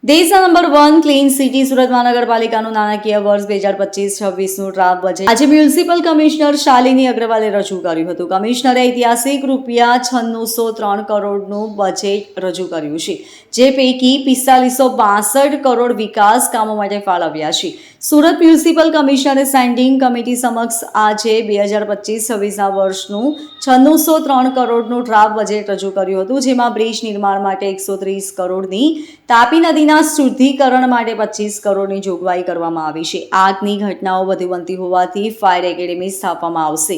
દેશના number 1 clean city Surat મહાનગરપાલિકાનું નાણાકીય વર્ષ 2025-26નું ડ્રાફ્ટ બજેટ આજે મ્યુનિસિપલ કમિશનર શાલિની અગ્રવાલે રજૂ કર્યું હતું. કમિશનરે ઐતિહાસિક ₹9603 કરોડનું બજેટ રજૂ કર્યું છે, જે પૈકી 4562 કરોડ વિકાસ કામો માટે ફાળવ્યા છે. સુરત મ્યુનિસિપલ કમિશનરે સ્ટેન્ડિંગ કમિટી સમક્ષ આજે 2025-26ના વર્ષનું 9603 કરોડનું ડ્રાફ્ટ બજેટ રજૂ કર્યું હતું, જેમાં બ્રિજ નિર્માણ માટે 130 કરોડની, તાપી નદીના શુદ્ધિકરણ માટે 25 કરોડની જોગવાઈ કરવામાં આવી છે. આગની ઘટનાઓ વધુ બનતી હોવાથી ફાયર એકેડેમી સ્થાપવામાં આવશે.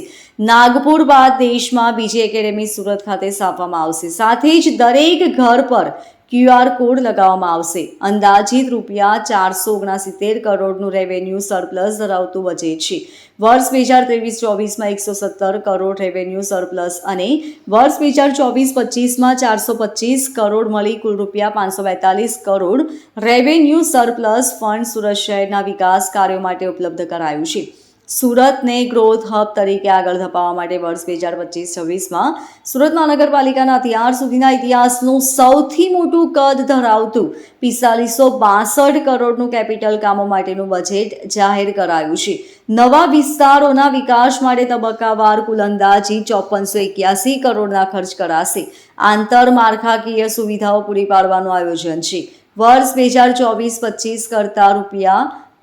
નાગપુર બાદ દેશમાં બીજી એકેડેમી સુરત ખાતે સ્થાપવામાં આવશે. સાથે જ દરેક ઘર પર QR કોડ લગાવવામાં આવશે. અંદાજિત ₹469 કરોડનું રેવન્યુ સરપ્લસ ધરાવતું બજેટ છે. વર્ષ 2023-24માં 117 કરોડ રેવન્યુ સરપ્લસ અને વર્ષ 2024-25માં 425 કરોડ મળી કુલ ₹542 crore revenue surplus fund Surat શહેરના વિકાસ કાર્યો માટે ઉપલબ્ધ કરાયું છે. સુરતને ગ્રોથ હબ તરીકે આગળ ધપાવવા માટે વર્ષ 2025-26માં સુરત મહાનગરપાલિકાના અત્યાર સુધીના ઇતિહાસનું સૌથી મોટું કદ ધરાવતું 4562 કરોડનું કેપિટલ કામો માટેનું બજેટ જાહેર કરાયું છે. નવા વિસ્તારોના વિકાસ માટે તબક્કાવાર કુલ અંદાજિત 5481 કરોડના ખર્ચ કરાશે. આંતરમાળખાકીય સુવિધાઓ પૂરી પાડવાનું આયોજન છે. વર્ષ 2024-25 કરતાં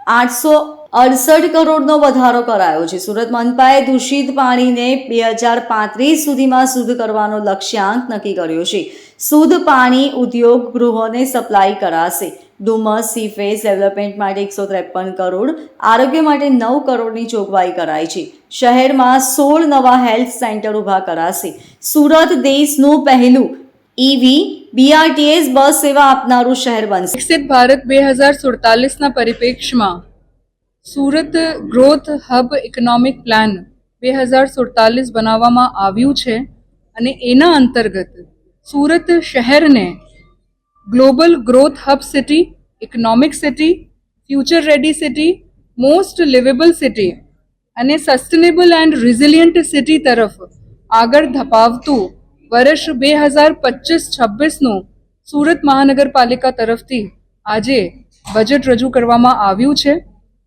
₹868 કરોડનો વધારો કરાયો છે. સુરત મનપાએ દૂષિત પાણીને 2035 સુધીમાં શુદ્ધ કરવાનો લક્ષ્યાંક નક્કી કર્યો છે. શુદ્ધ પાણી ઉદ્યોગ ગૃહોને સપ્લાય કરાશે. ડુમસ સીફેસ ડેવલપમેન્ટ માટે 153 કરોડ, આરોગ્ય માટે 9 કરોડની જોગવાઈ કરાઈ છે. શહેરમાં 16 નવા હેલ્થ સેન્ટર ઊભા કરાશે. સુરત દેશનું પહેલું ઈવી BRTS બસ સેવા આપનારું શહેર બનશે. વિકસિત ભારત 2047ના પરિપ્રેક્ષ્યમાં Surat growth hub economic plan 2047 બનાવવામાં આવ્યું છે અને એના અંતર્ગત સુરત શહેરને global growth hub city, economic city, future ready city, most liveable city અને સસ્ટેનેબલ એન્ડ રિઝિલિયન્ટ સિટી તરફ આગળ ધપાવતું વર્ષ 2025-26નું સુરત મહાનગરપાલિકા તરફથી આજે બજેટ રજૂ કરવામાં આવ્યું છે.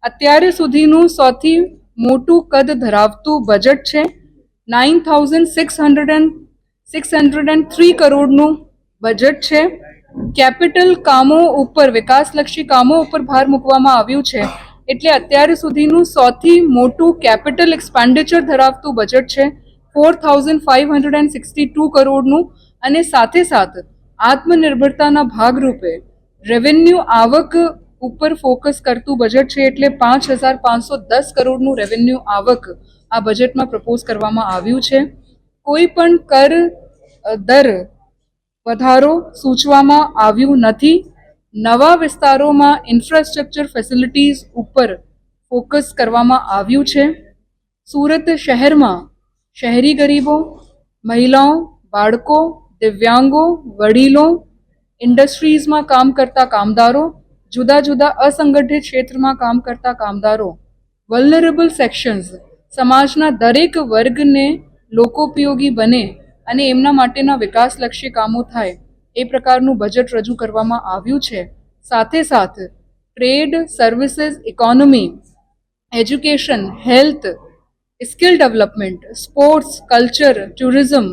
અત્યારે સુધીનું સૌથી મોટું કદ ધરાવતું બજેટ છે. 9603 કરોડનું બજેટ છે. કેપિટલ કામો ઉપર, વિકાસલક્ષી કામો ઉપર ભાર મૂકવામાં આવ્યું છે. એટલે અત્યાર સુધીનું સૌથી મોટું કેપિટલ એક્સપેન્ડિચર ધરાવતું બજેટ છે. 4562 કરોડનું અને સાથે આત્મનિર્ભરતાના ભાગરૂપે રેવન્યુ આવક ઉપર ફોકસ કરતું બજેટ છે. એટલે 5510 કરોડનું રેવન્યુ આવક આ બજેટમાં પ્રપોઝ કરવામાં આવ્યું છે. કોઈ પણ કર દર વધારો સૂચવવામાં આવ્યું નથી. નવા વિસ્તારોમાં ઇન્ફ્રાસ્ટ્રક્ચર ફેસિલિટીઝ ઉપર ફોકસ કરવામાં આવ્યું છે. સુરત શહેરમાં શહેરી ગરીબો, મહિલાઓ, બાળકો, દિવ્યાંગો, વડીલો, ઇન્ડસ્ટ્રીઝમાં કામ કરતા કામદારો, જુદા જુદા અસંગઠિત ક્ષેત્રમાં કામ કરતા કામદારો, વલ્નરેબલ સેક્શન્સ, સમાજના દરેક વર્ગને લોકોપયોગી બને અને એમના માટેના વિકાસલક્ષી કામો થાય એ પ્રકારનું બજેટ રજૂ કરવામાં આવ્યું છે. સાથે trade, services, economy, education, health, skill development, sports, culture, tourism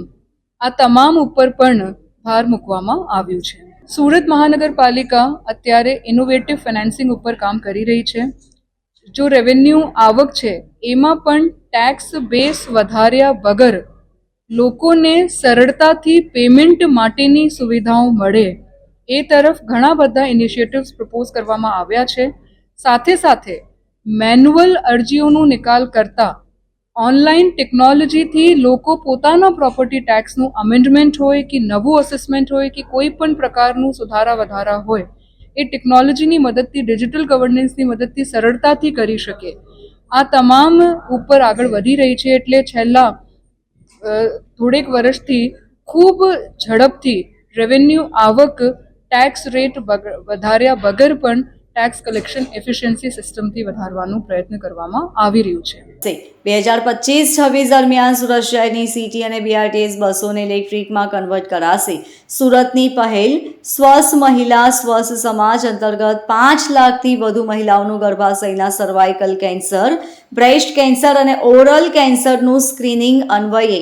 આ તમામ ઉપર પણ ભાર મૂકવામાં આવ્યું છે. સુરત મહાનગરપાલિકા અત્યારે ઇનોવેટિવ ફાઇનાન્સિંગ ઉપર કામ કરી રહી છે. જો રેવન્યુ આવક છે એમાં પણ ટેક્સ બેઝ વધાર્યા વગર લોકોને સરળતાથી પેમેન્ટ માટેની સુવિધાઓ મળે એ તરફ ઘણા બધા ઇનિશિયેટિવ્સ પ્રપોઝ કરવામાં આવ્યા છે. સાથે મેન્યુઅલ અરજીઓનો નિકાલ કરતા ઓનલાઈન ટેકનોલોજીથી લોકો પોતાના પ્રોપર્ટી ટેક્સનું અમેન્ડમેન્ટ હોય કે નવું અસેસમેન્ટ હોય કે કોઈ પણ પ્રકારનું સુધારા વધારા હોય એ ટેકનોલોજીની મદદથી, ડિજિટલ ગવર્નન્સની મદદથી સરળતાથી કરી શકે. આ તમામ ઉપર આગળ વધી રહી છે. એટલે છેલ્લા થોડેક વર્ષથી ખૂબ ઝડપથી રેવન્યુ આવક ટેક્સ રેટ વધાર્યા વગર પણ ટેક્સ કલેક્શન એફિશિયન્સી સિસ્ટમથી વધારવાનો પ્રયત્ન કરવામાં આવી રહ્યું છે. 2025-26 દરમિયાન સુરત શહેરની સિટી અને બીઆરટીએસ બસોને ઇલેક્ટ્રિકમાં કન્વર્ટ કરાશે. સુરતની પહેલ સ્વસ્થ મહિલા સ્વસ્થ સમાજ અંતર્ગત 5 લાખથી વધુ મહિલાઓનું ગર્ભાશયના સર્વાઇકલ કેન્સર, બ્રેસ્ટ કેન્સર અને ઓરલ કેન્સરનું સ્ક્રીનિંગ અન્વયે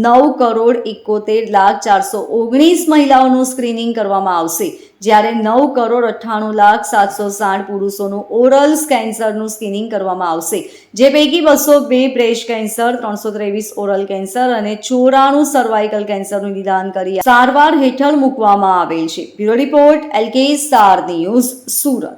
9,71,419 મહિલાઓનું સ્ક્રીનિંગ કરવામાં આવશે, જ્યારે 9,98,760 પુરુષોનું ઓરલ કેન્સરનું સ્ક્રીનિંગ કરવામાં આવશે, જે પૈકી 202 બ્રેસ્ટ કેન્સર, 323 ઓરલ કેન્સર અને 94 સર્વાઇકલ કેન્સરનું નિદાન કરી સારવાર હેઠળ મૂકવામાં આવેલ છે. Bureau report LK star news, Surat.